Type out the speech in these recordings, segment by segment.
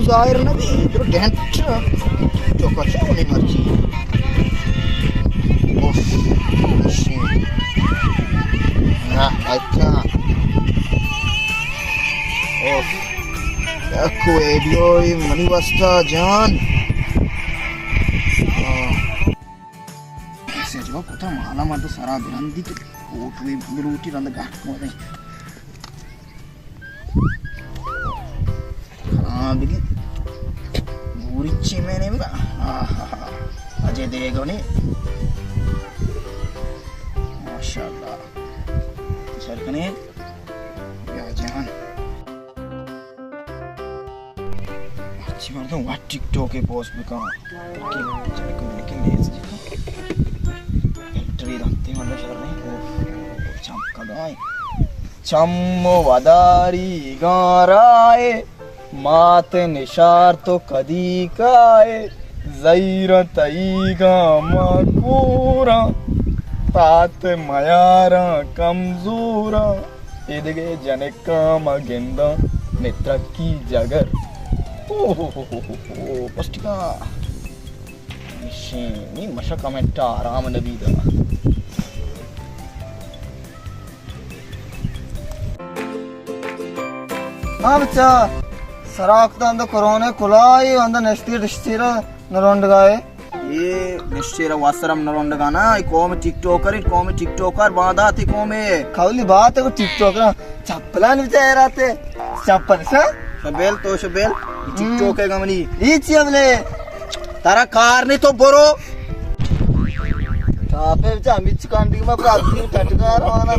ज़ाहिर नबी तो डेंट तो कुछ नहीं मर्जी ओफ मशीन ना अच्छा ओफ aku video mani wasta जान ऐसे जो पता माला मत सारा बिरंदी तो कोट वे रोटी रंद गाट को नहीं हाँ बिल्कुल बुरी मैंने भी अजय देगा नहीं माशाल्लाह सर कने या जान अच्छी बात है व्हाट टिकटॉक के पोस्ट भी कहाँ कि चले कम्युनिकेशन लेस जी एंट्री रखते हैं मतलब शहर नहीं चमका गाय चम्मो वदारी गाराए मात निशार तो कदी काए ज़ैरा तईगा मकूरा तात मयारा कमजोरा इधगे जनेका मगेंदा मित्र की जगर पष्टिका ini masa komentar आराम नबी दा हाँ बच्चा सराक तो अंदर कोरोना कुलाई अंदर नेस्टीरा नरोंडगाए ये नेस्टीरा वासरम नरोंडगाना इको में टिकटॉकर बाधा थी को में खाली बात है को टिकटॉकर चप्पला नहीं चाहिए रहते चप्पल सा शबेल तो शबेल टिकटॉक है गमनी इची अबले तारा कार नहीं तो बोरो तापे बच्चा मिच कांडी में प्राप्ति टटकार वाला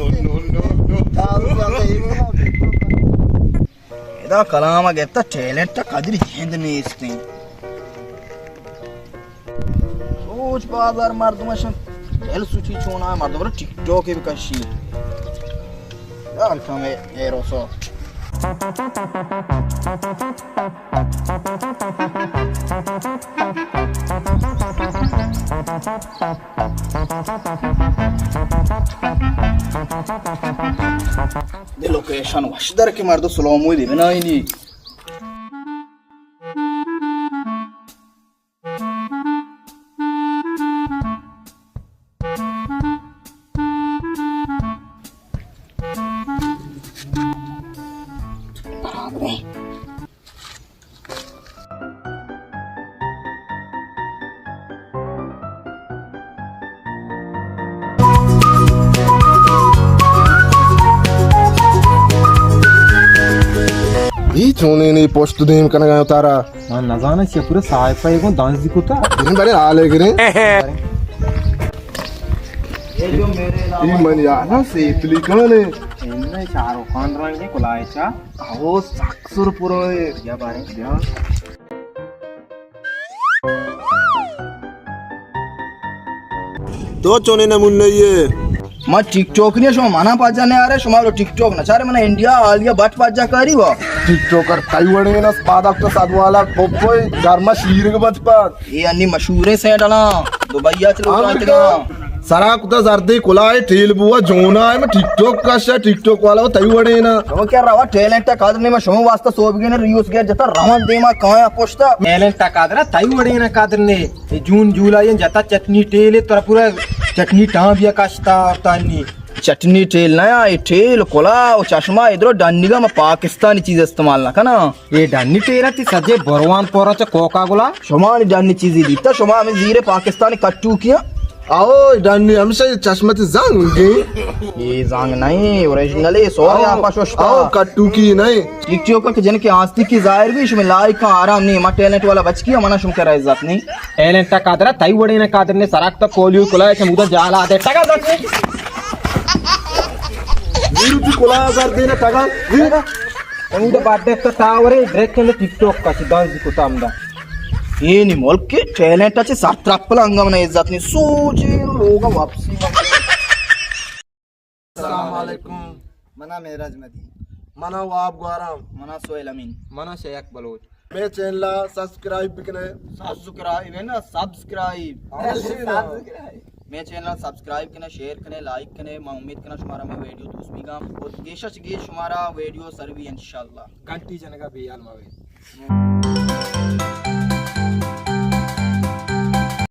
इधर कलाम गेता टैलेंट ता कदरी हेंद ने इसने सोच बाजार मर्दमा शन एल सुची छोना मर्दमा टिकटॉक के विकाशी यार कमे एरोसो de location washidar ke mardo slomo de na ini चोने ने पोस्ट देम करना गया तारा man nazana sia pura sci-fi ko dance dikuta दिन बड़े आले करे ये जो मेरे ई मन या ना से प्लिकने enna shahrukh khan range kulaicha आओ साक्षर पुरो ya bare ya दो चोने ने मुन्ने ये मैं टिकटॉक नहीं शो माना पाजा ने आ रहे शुमारो टिकटॉक ना सारे मैंने इंडिया आलिया बट पाजा करी वो टिकटॉकर ताइवाने ना पादक तो साधवाला कोई धर्म शीर के बचपन ये अन्नी मशहूर से डाला दुबईया चलो जाते सरा कुता जर्दे कुलाए ठेल बुआ जोना है मैं टिकटॉक का शा टिकटॉक वाला वो ताइवाने ना तो क्या रहा टैलेंट ता कादने में शोम वास्ता सोबगे ने रियूज गया जता रमन देमा कहां पोस्टा talent ta kadra tai wadena kadrne june july jata chutney tele tora pura chutney ta biya kashta tani चटनी टेल नया ये टेल कोला और चश्मा इधर डन्नीगा में पाकिस्तानी चीज इस्तेमाल ना करना ye danni tera ti saje borwan poracha coca cola शुमानी Danni चीज़ी दी तो शुमा में जीरे पाकिस्तानी कट्टू किया आओ डन्नी हमसे चश्मा ते जांग उनके ये जांग नहीं ओरिजिनल है सो यहाँ पास आओ कट्टू की नहीं टिकटॉक के जन के आस्ती की जाहिर भी इसमें लाइक का आराम नहीं मा टैलेंट वाला बच किया मना शुम कर इज्जत नहीं talent ta kadra tai wadena kadrne sarak ta koliu kula chamuda jala de taga zatne Veeru की कोला कर देना टगा Veeru chamuda badde ta tawre direct ne tiktok ka dance dikuta amda ये नहीं मुल्क के टैलेंट अच्छे सात्रापल अंगम नहीं इज्जत नहीं सोचे लोग वापसी अस्सलाम वालेकुम मना मेराज मदी मना वाब गौरव मना सोहेल अमीन mana shayak baloch मैं चैनल सब्सक्राइब बिकने सब्सक्राइब है ना सब्सक्राइब मेरे चैनल सब्सक्राइब करें, शेयर करें, लाइक करें। मैं उम्मीद करना शुमारा मैं वीडियो तो उसमें और गेशच गे शुमारा वीडियो सर्वी इंशाल्लाह घंटी जनगा बेयाल मावे